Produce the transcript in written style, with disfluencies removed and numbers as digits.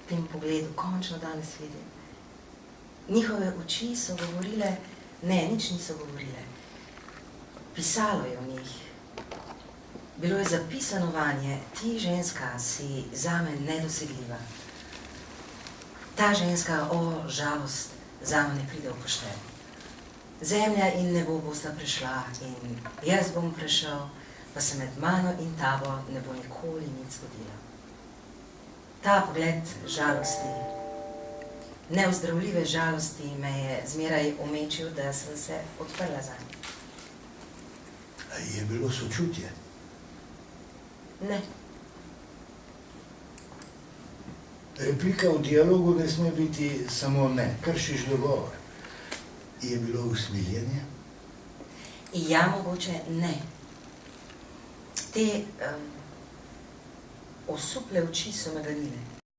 tem pogledu končno danes vidim. Njihove oči so govorile, ne, nič niso govorile. Pisalo je v njih. Bilo je zapisano vanje, ti ženska si zame nedosegljiva. Ta ženska, o, žalost, zame ne pride v poštev. Zemlja in nebo bosta prešla in jaz bom prešel, pa se med mano in tabo ne bo nikoli nič zgodilo. Ta pogled žalosti, neozdravljive žalosti me je zmeraj omečil, da sem se odprla zanj. Je bilo sočutje? Ne. Replika v dialogu ne sme biti samo ne, kršiš dogovor. Je bilo usmiljenje? Ja, mogoče ne. Te osuple oči so me ganile.